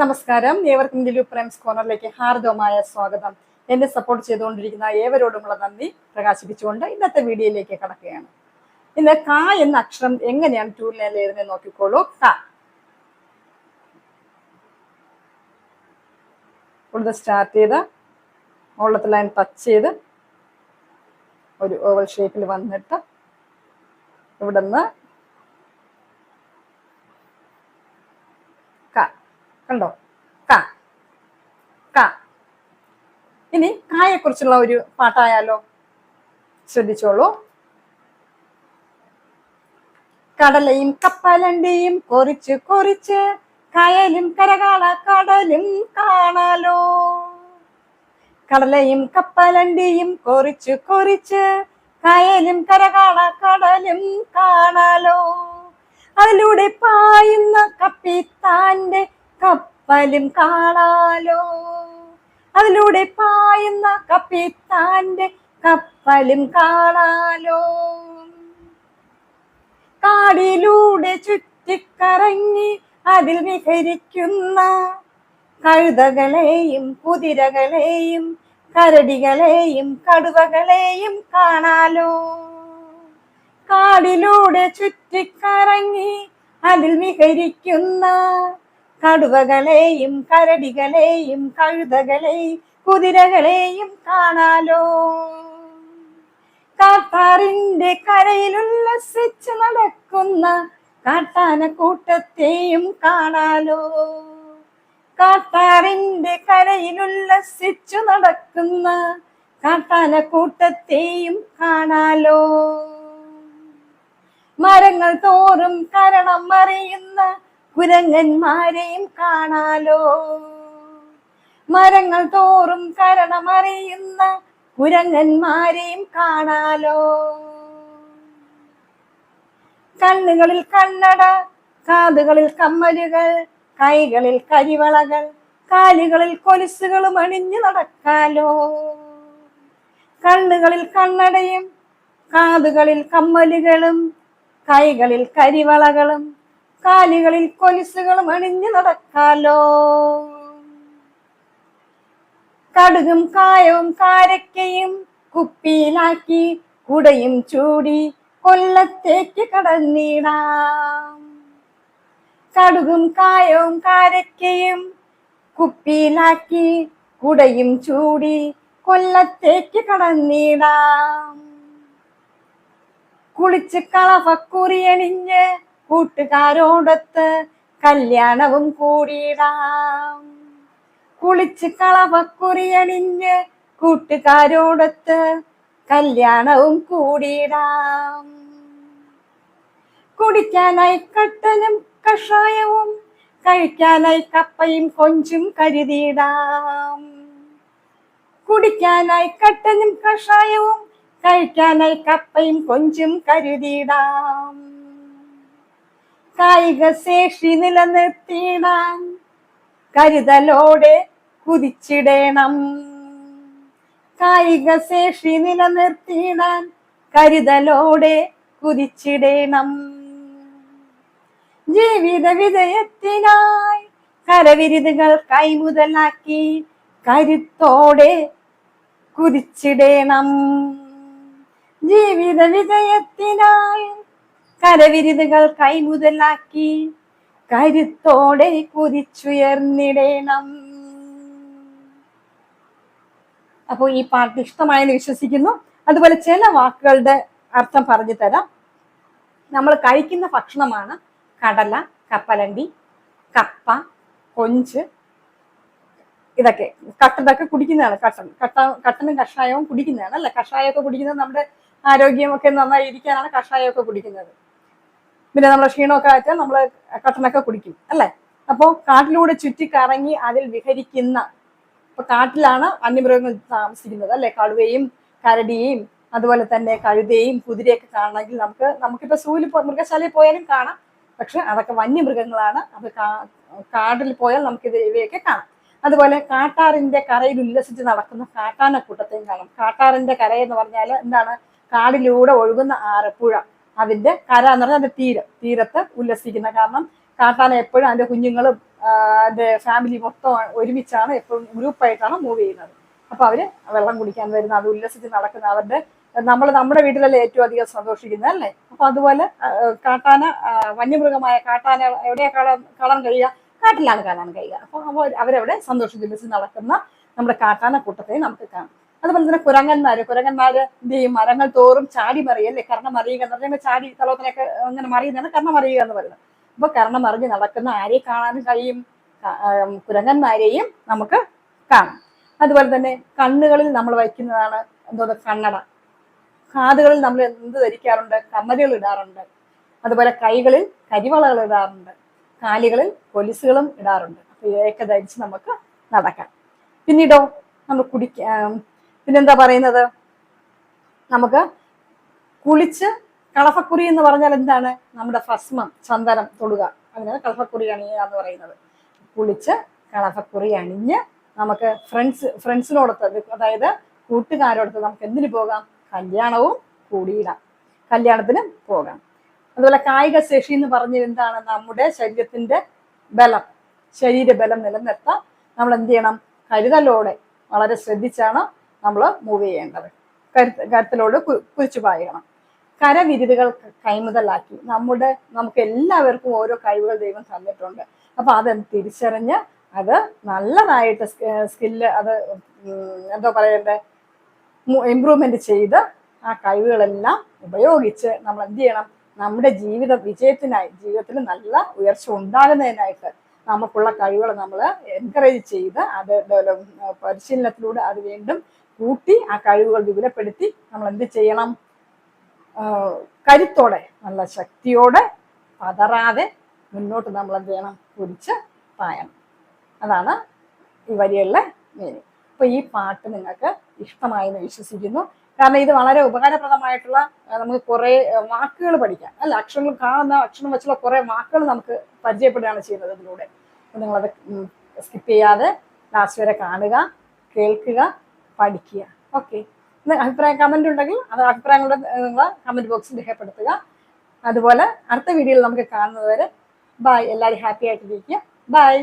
നമസ്കാരം, ഏവർക്കും ദിലു പ്രൈംസ് കോർണറിലേക്ക് ഹാർദവമായ സ്വാഗതം. എന്നെ സപ്പോർട്ട് ചെയ്തുകൊണ്ടിരിക്കുന്ന ഏവരോടുമുള്ള നന്ദി പ്രകാശിപ്പിച്ചുകൊണ്ട് ഇന്നത്തെ വീഡിയോയിലേക്ക് കടക്കുകയാണ്. ഇന്ന് ക എന്ന അക്ഷരം എങ്ങനെയാണ് ടൂലിനെ എഴുതുന്നത് നോക്കിക്കോളൂ. ക ഇവിടുന്ന് സ്റ്റാർട്ട് ചെയ്ത് മുകളിലത്തെ ലൈൻ ടച്ച് ചെയ്ത് ഒരു ഓവൽ ഷേപ്പിൽ വന്നിട്ട് ഇവിടുന്ന് കണ്ടോ, ക ക. ഇനി കായെ കുറിച്ചുള്ള ഒരു പാട്ടായാലോ, ശ്രദ്ധിച്ചോളൂ. കടലയും കപ്പലണ്ടിയും കൊറിച്ച് കൊറിച്ച് കയലും കരകാള കടലും കാണാലോ. കടലയും കപ്പലണ്ടിയും കൊറിച്ച് കൊറിച്ച് കയലും കരകാള കടലും കാണാലോ. അതിലൂടെ പായുന്ന കപ്പിത്താന്റെ കപ്പലും കാണാലോ. അതിലൂടെ പായുന്ന കപ്പിത്താന്റെ കപ്പലും കാണാലോ. കാടിലൂടെ ചുറ്റിക്കറങ്ങി അതിൽ വിഹരിക്കുന്ന കഴുതകളെയും കുതിരകളെയും കരടികളെയും കടുവകളെയും കാണാലോ. കാടിലൂടെ ചുറ്റിക്കറങ്ങി അതിൽ വിഹരിക്കുന്ന കടുവകളെയും കരടികളെയും കഴുതകളെയും കുതിരകളെയും കാണാലോ. കാട്ടാറിന്റെ കരയിൽ ഉല്ലസിച്ച് നടക്കുന്ന കാട്ടാനക്കൂട്ടത്തെയും കാണാലോ. കാട്ടാറിന്റെ കരയിൽ ഉല്ലസിച്ചു നടക്കുന്ന കാട്ടാനക്കൂട്ടത്തെയും കാണാലോ. മരങ്ങൾ തോറും കരണം മറിയുന്ന കുരങ്ങന്മാരെയും കാണാലോ. മരങ്ങൾ തോറും കരണമറിയുന്ന കുരങ്ങന്മാരെയും കാണാലോ. കണ്ണുകളിൽ കണ്ണട, കാതുകളിൽ കമ്മലുകൾ, കൈകളിൽ കരിവളകൾ, കാലുകളിൽ കൊലുസുകളും അണിഞ്ഞു നടക്കാലോ. കണ്ണുകളിൽ കണ്ണടയും കാതുകളിൽ കമ്മലുകളും കൈകളിൽ കരിവളകളും കാലുകളിൽ കൊലുസുകളും അണിഞ്ഞു നടക്കാലോ. കടുകും കായവും കാരക്കയും കുപ്പിയിലാക്കി കുടയും ചൂടി കൊല്ലത്തേക്ക് കടന്നിടാം. കടുകും കായവും കാരക്കയും കുപ്പിയിലാക്കി കുടയും ചൂടി കൊല്ലത്തേക്ക് കടന്നിടാം. കുളിച്ച് കളഭക്കുറിയണിഞ്ഞ് കൂട്ടുകാരോടൊത്ത് കല്യാണവും കൂടിയിടാം. കുളിച്ച് കളഭക്കുറിയണിഞ്ഞ് കൂട്ടുകാരോടൊത്ത് കല്യാണവും കൂടിയിടാം. കുടിക്കാനായി കട്ടനും കഷായവും കഴിക്കാനായി കപ്പയും കൊഞ്ചും കരുതിയിടാം. കുടിക്കാനായി കട്ടനും കഷായവും കഴിക്കാനായി കപ്പയും കൊഞ്ചും കരുതിയിടാം. കായിക ശേഷി നിലനിർത്തിയിടാൻ കരുതലോടെ കുതിച്ചിടണം. കായിക ശേഷി നിലനിർത്തിയിടാൻ കരുതലോടെ കുതിച്ചിടണം. ജീവിത വിജയത്തിനായി കരവിരുതുകൾ കൈമുതലാക്കി കരുത്തോടെ കുതിച്ചിടണം. ജീവിത വിജയത്തിനായി കരവിരുതുകൾ കൈമുതലാക്കി കരുത്തോടെ കുതിച്ചുയർന്നിടണം. അപ്പോൾ ഈ പാട്ട് ഇഷ്ടമായെന്ന് വിശ്വസിക്കുന്നു. അതുപോലെ ചില വാക്കുകളുടെ അർത്ഥം പറഞ്ഞു തരാം. നമ്മൾ കഴിക്കുന്ന ഭക്ഷണമാണ് കടല, കപ്പലണ്ടി, കപ്പ, കൊഞ്ച്, ഇതൊക്കെ. കട്ടനൊക്കെ കുടിക്കുന്നതാണ്. കട്ടനും കഷായവും കുടിക്കുന്നതാണ് അല്ലെ. കഷായമൊക്കെ കുടിക്കുന്നത് നമ്മുടെ ആരോഗ്യമൊക്കെ നന്നായി ഇരിക്കാനാണ് കഷായമൊക്കെ കുടിക്കുന്നത്. പിന്നെ നമ്മളെ ക്ഷീണമൊക്കെ ആച്ചാൽ നമ്മൾ കട്ടനൊക്കെ കുടിക്കും അല്ലെ. അപ്പോൾ കാട്ടിലൂടെ ചുറ്റിക്കറങ്ങി അതിൽ വിഹരിക്കുന്ന, ഇപ്പൊ കാട്ടിലാണ് വന്യമൃഗങ്ങൾ താമസിക്കുന്നത് അല്ലെ. കടുവയും കരടിയെയും അതുപോലെ തന്നെ കഴുതയും കുതിരയൊക്കെ കാണണമെങ്കിൽ നമുക്കിപ്പോ മൃഗശാലയിൽ പോയാലും കാണാം. പക്ഷെ അതൊക്കെ വന്യമൃഗങ്ങളാണ്. അത് കാട്ടിൽ പോയാൽ ഇവയൊക്കെ കാണാം. അതുപോലെ കാട്ടാറിന്റെ കരയിൽ ഉല്ലസിച്ച് നടക്കുന്ന കാട്ടാനക്കൂട്ടത്തെയും കാണാം. കാട്ടാറിന്റെ കര എന്ന് പറഞ്ഞാൽ എന്താണ്? കാടിലൂടെ ഒഴുകുന്ന ആറപ്പുഴ, അതിന്റെ കര എന്ന് പറഞ്ഞാൽ അതിന്റെ തീരത്ത് ഉല്ലസിക്കുന്ന. കാരണം കാട്ടാന എപ്പോഴും അതിന്റെ കുഞ്ഞുങ്ങളും ഫാമിലി മൊത്തം ഒരുമിച്ചാണ്, എപ്പോഴും ഗ്രൂപ്പായിട്ടാണ് മൂവ് ചെയ്യുന്നത്. അപ്പൊ അവര് വെള്ളം കുടിക്കാൻ വരുന്ന, അത് ഉല്ലസിച്ച് നടക്കുന്ന, അവരുടെ നമ്മുടെ വീട്ടിലല്ലേ ഏറ്റവും അധികം സന്തോഷിക്കുന്നത് അല്ലേ? അപ്പൊ അതുപോലെ കാട്ടാന, വന്യമൃഗമായ കാട്ടാന എവിടെയാ കാണാൻ കഴിയുക? കാട്ടിലാണ് കാണാൻ കഴിയുക. അപ്പൊ അവരവിടെ സന്തോഷിച്ച് നടക്കുന്ന നമ്മുടെ കാട്ടാന കൂട്ടത്തെ നമുക്ക് കാണാം. അതുപോലെ തന്നെ കുരങ്ങന്മാര് എന്ത് ചെയ്യും? മരങ്ങൾ തോറും ചാടി മറിയും അല്ലേ? കർണം മറിയുക എന്ന് പറഞ്ഞാൽ ചാടി തലത്തിനൊക്കെ അങ്ങനെ മറിയുന്നതാണ് കർണം മറിയുക എന്ന് പറയുന്നത്. അപ്പൊ കർണം മറിഞ്ഞ് നടക്കുന്ന ആരെ കാണാനും കഴിയും? കുരങ്ങന്മാരെയും നമുക്ക് കാണാം. അതുപോലെ തന്നെ കണ്ണുകളിൽ നമ്മൾ വയ്ക്കുന്നതാണ് കണ്ണട. കാതുകളിൽ നമ്മൾ എന്ത് ധരിക്കാറുണ്ട്? കമ്മലുകൾ ഇടാറുണ്ട്. അതുപോലെ കൈകളിൽ കരിവളകൾ ഇടാറുണ്ട്. കാലുകളിൽ കൊലുസുകളും ഇടാറുണ്ട്. അപ്പൊ ഇവയൊക്കെ ധരിച്ച് നമുക്ക് നടക്കാം. പിന്നീടോ നമ്മൾ പിന്നെന്താ പറയുന്നത്? നമുക്ക് കുളിച്ച് കളഭക്കുറി എന്ന് പറഞ്ഞാൽ എന്താണ്? നമ്മുടെ ഭസ്മം, ചന്ദനം തൊടുക, അതിനാണ് കളഭക്കുറി അണിയുക എന്ന് പറയുന്നത്. കുളിച്ച് കളഭക്കുറി അണിഞ്ഞ് നമുക്ക് ഫ്രണ്ട്സിനോടൊത്ത്, അതായത് കൂട്ടുകാരോടൊത്ത് നമുക്ക് എന്തിനു പോകാം? കല്യാണവും കൂടിയിടാം, കല്യാണത്തിന് പോകാം. അതുപോലെ കായിക ശേഷി എന്ന് പറഞ്ഞത് എന്താണ്? നമ്മുടെ ശരീരത്തിന്റെ ബലം, ശരീരബലം നിലനിർത്താൻ നമ്മൾ എന്ത് ചെയ്യണം? കരുതലോടെ വളരെ ശ്രദ്ധിച്ചാണ് നമ്മൾ മൂവ് ചെയ്യേണ്ടത്. കരുത്തലോട് കുതിച്ചു പായണം. കരവിരുതുകൾ കൈമുതലാക്കി നമുക്ക് എല്ലാവർക്കും ഓരോ കഴിവുകൾ ദൈവം തന്നിട്ടുണ്ട്. അപ്പൊ അത് തിരിച്ചറിഞ്ഞ് അത് നല്ലതായിട്ട് സ്കില്ല്, അത് എന്താ പറയണ്ടേ, ഇംപ്രൂവ്മെന്റ് ചെയ്ത് ആ കഴിവുകളെല്ലാം ഉപയോഗിച്ച് നമ്മൾ എന്ത് ചെയ്യണം? നമ്മുടെ ജീവിത വിജയത്തിനായി, ജീവിതത്തിൽ നല്ല ഉയർച്ച ഉണ്ടാകുന്നതിനായിട്ട് നമുക്കുള്ള കഴിവുകൾ നമ്മൾ എൻകറേജ് ചെയ്ത് അത് പരിശീലനത്തിലൂടെ അത് വീണ്ടും കൂട്ടി ആ കഴിവുകൾ വിപുലപ്പെടുത്തി നമ്മൾ എന്ത് ചെയ്യണം? കരുത്തോടെ, നല്ല ശക്തിയോടെ, പതറാതെ മുന്നോട്ട് നമ്മൾ എന്ത് ചെയ്യണം? കുതിച്ച് പായണം. അതാണ് ഈ വരികളിലെ മീനിങ്. അപ്പൊ ഈ പാട്ട് നിങ്ങൾക്ക് ഇഷ്ടമായി എന്ന് വിശ്വസിക്കുന്നു. കാരണം ഇത് വളരെ ഉപകാരപ്രദമായിട്ടുള്ള, നമുക്ക് കുറെ വാക്കുകൾ പഠിക്കാം അല്ല, അക്ഷരങ്ങൾ കാണുന്ന അക്ഷരം വെച്ചുള്ള കുറെ വാക്കുകൾ നമുക്ക് പരിചയപ്പെടുകയാണ് ചെയ്യുന്നത് ഇതിലൂടെ. നിങ്ങളത് സ്കിപ്പ് ചെയ്യാതെ ലാസ്റ്റ് വരെ കാണുക, കേൾക്കുക, പഠിക്കുക. ഓക്കെ. കമന്റ് ഉണ്ടെങ്കിൽ അത് അഭിപ്രായങ്ങളുടെ നിങ്ങൾ കമന്റ് ബോക്സിൽ രേഖപ്പെടുത്തുക. അതുപോലെ അടുത്ത വീഡിയോയിൽ നമുക്ക് കാണുന്നത് വരെ ബൈ. എല്ലാവരും ഹാപ്പി ആയിട്ടിരിക്കുക. ബൈ.